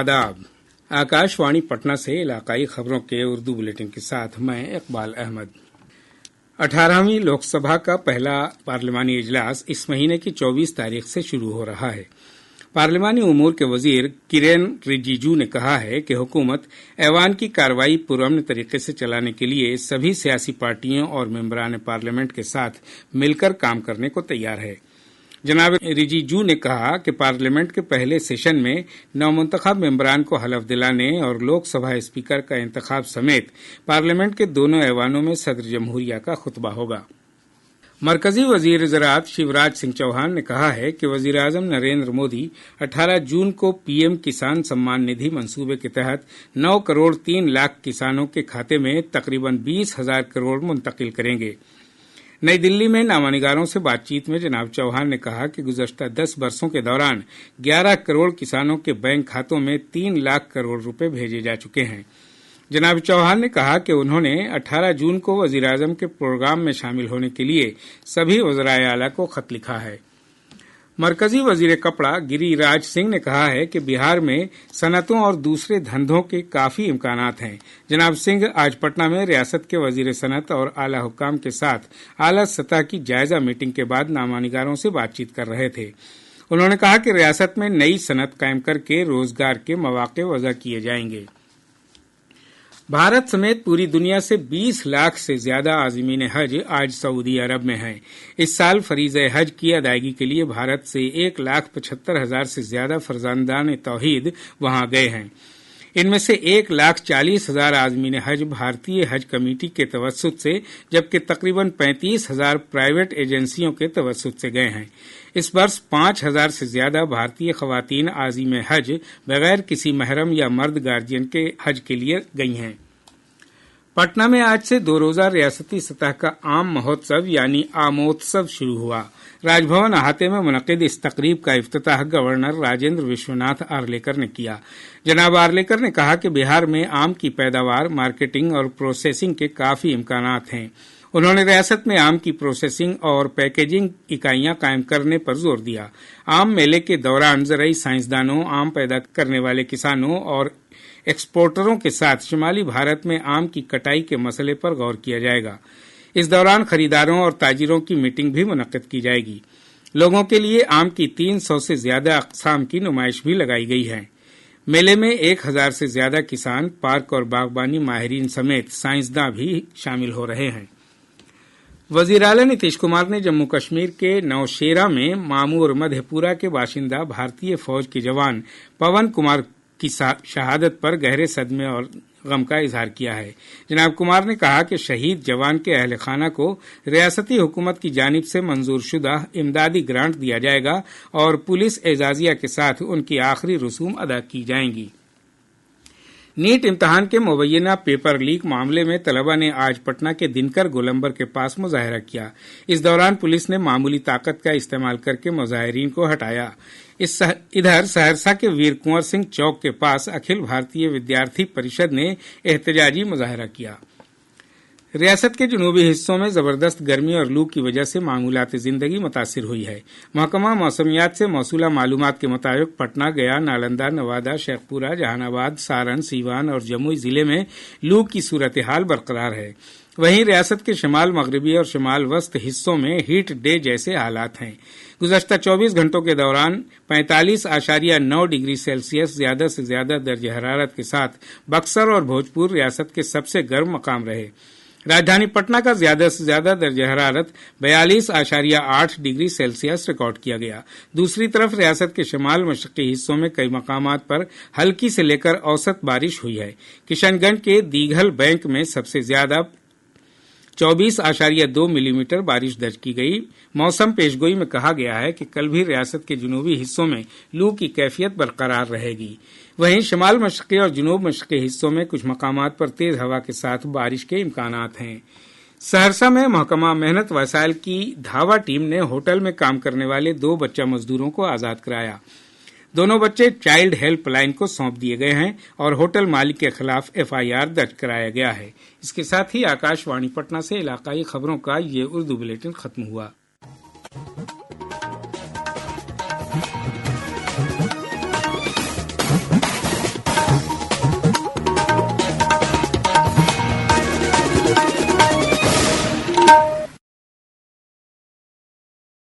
आदाब। आकाशवाणी पटना से इलाकाई खबरों के उर्दू बुलेटिन के साथ मैं इकबाल अहमद। 18वीं लोकसभा का पहला पार्लिमानी इजलास इस महीने की 24 तारीख से शुरू हो रहा है। पार्लिमानी उमूर के वजीर किरेन रिजिजू ने कहा है कि हुकूमत ऐवान की कार्रवाई पुरअमन तरीके से चलाने के लिए सभी सियासी पार्टियों और मेंबरान पार्लियामेंट के साथ मिलकर काम करने को तैयार है। जनाब रिजिजू ने कहा कि पार्लियामेंट के पहले सेशन में नवमुंतखब मेंबरान को हलफ दिलाने और लोकसभा स्पीकर का इंतखाब समेत पार्लियामेंट के दोनों ऐवानों में सदर जमहूरिया का खुतबा होगा। मरकजी वजीर ज़राअत शिवराज सिंह चौहान ने कहा है कि वजीर आजम नरेंद्र मोदी 18 जून को पीएम किसान सम्मान निधि मंसूबे के तहत 9 करोड़ 3 लाख किसानों के खाते में तकरीबन 20,000 करोड़ मुंतकिल करेंगे। नई दिल्ली में नामानिगारों से बातचीत में जनाब चौहान ने कहा कि गुज़श्ता 10 वर्षों के दौरान 11 करोड़ किसानों के बैंक खातों में 3 लाख करोड़ रुपए भेजे जा चुके हैं। जनाब चौहान ने कहा कि उन्होंने 18 जून को वजीर आजम के प्रोग्राम में शामिल होने के लिए सभी वज़राए आला को खत लिखा है। मरकजी वजीर कपड़ा गिरिराज सिंह ने कहा है कि बिहार में सनतों और दूसरे धंधों के काफी इम्कानात हैं। जनाब सिंह आज पटना में रियासत के वजीर सनत और आला हुक्काम के साथ आला सतह की जायजा मीटिंग के बाद नामानिगारों से बातचीत कर रहे थे। उन्होंने कहा कि रियासत में नई सनत कायम करके रोजगार के मौके वज़ा किए जाएंगे। भारत समेत पूरी दुनिया से 20 लाख से ज्यादा आज़मीन हज आज सऊदी अरब में हैं। इस साल फरीज़े हज की अदायगी के लिए भारत से 1,75,000 से ज्यादा फर्जंदान तौहीद वहां गए हैं। इनमें से 1,40,000 आज़मीन हज भारतीय हज कमेटी के तवस्सुत से, जबकि तकरीबन 35,000 प्राइवेट एजेंसियों के तवस्सुत से गए हैं। इस वर्ष 5,000 से ज्यादा भारतीय खवातीन आज़ीम हज बगैर किसी महरम या मर्द गार्जियन के हज के लिए गई हैं। पटना में आज से 2 रोजा रियासती सतह का आम महोत्सव यानी आमोत्सव शुरू हुआ। राजभवन अहाते में मुनक्किद इस तकरीब का इफ्तिताह गवर्नर राजेंद्र विश्वनाथ आर्लेकर ने किया। जनाब आर्लेकर ने कहा कि बिहार में आम की पैदावार, मार्केटिंग और प्रोसेसिंग के काफी इम्कानात हैं। उन्होंने रियासत में आम की प्रोसेसिंग और पैकेजिंग इकाइयां कायम करने पर जोर दिया। आम मेले के दौरान ज़राई साइंसदानों, आम पैदा करने वाले किसानों और एक्सपोर्टरों के साथ शुमाली भारत में आम की कटाई के मसले पर गौर किया जाएगा। इस दौरान खरीदारों और ताजिरों की मीटिंग भी मुनक्किद की जाएगी। लोगों के लिए आम की 300 से ज्यादा अक़साम की नुमाइश भी लगाई गई है। मेले में 1,000 से ज्यादा किसान, पार्क और बागबानी माहिरीन समेत साइंसदान भी शामिल हो रहे हैं। वजीर आला नीतीश कुमार ने जम्मू कश्मीर के नौशेरा में मामूर मधेपुरा के बाशिंदा भारतीय फौज के जवान पवन कुमार की शहादत पर गहरे सदमे और गम का इजहार किया है। जनाब कुमार ने कहा कि शहीद जवान के अहल खाना को रियासती हुकूमत की जानिब से मंजूर शुदा इमदादी ग्रांट दिया जाएगा और पुलिस एजाजिया के साथ उनकी आखिरी रसूम अदा की जाएंगी। नीट इम्तिहान के मुबैना पेपर लीक मामले में तलबा ने आज पटना के दिनकर गोलंबर के पास मुजाहरा किया। इस दौरान पुलिस ने मामूली ताकत का इस्तेमाल करके मुजाहिरीन को हटाया। इधर सहरसा के वीर कुंवर सिंह चौक के पास अखिल भारतीय विद्यार्थी परिषद ने एहतजाजी मुजाहरा किया। रियासत के जनूबी हिस्सों में जबरदस्त गर्मी और लू की वजह से मामूलात जिंदगी मुतासिर हुई है। महकमा मौसमियात से मौसूला मालूमात के मुताबिक पटना, गया, नालंदा, नवादा, शेखपुरा, जहानाबाद, सारण, सीवान और जमुई जिले में लू की सूरत हाल बरकरार है। वहीं रियासत के शमाल मगरबी और शमाल वस्त हिस्सों में हीट डे जैसे हालात हैं। गुज़श्ता 24 घंटों के दौरान 45.9 डिग्री सेल्सियस ज्यादा से ज्यादा दर्ज हरारत के साथ बक्सर और भोजपुर रियासत के सबसे गर्म मकाम रहे। राजधानी पटना का ज्यादा से ज्यादा दर्ज हरारत 42.8 डिग्री सेल्सियस रिकॉर्ड किया गया। दूसरी तरफ रियासत के शमाल मशरकी हिस्सों में कई मकामात पर हल्की से लेकर औसत बारिश हुई है। किशनगंज के दीघल बैंक में सबसे ज्यादा 24.2 मिलीमीटर बारिश दर्ज की गई। मौसम पेशगोई में कहा गया है कि कल भी रियासत के जनूबी हिस्सों में लू की कैफियत बरकरार रहेगी। वहीं शमाल मशरकी और जनूब मशरकी हिस्सों में कुछ मकामात पर तेज हवा के साथ बारिश के इम्कानात हैं। सहरसा में महकमा मेहनत वसाइल की धावा टीम ने होटल में काम करने वाले 2 बच्चा मजदूरों को आजाद कराया। दोनों बच्चे चाइल्ड हेल्पलाइन को सौंप दिए गए हैं और होटल मालिक के खिलाफ एफआईआर दर्ज कराया गया है। इसके साथ ही आकाशवाणी पटना से इलाकाई खबरों का ये उर्दू बुलेटिन खत्म हुआ।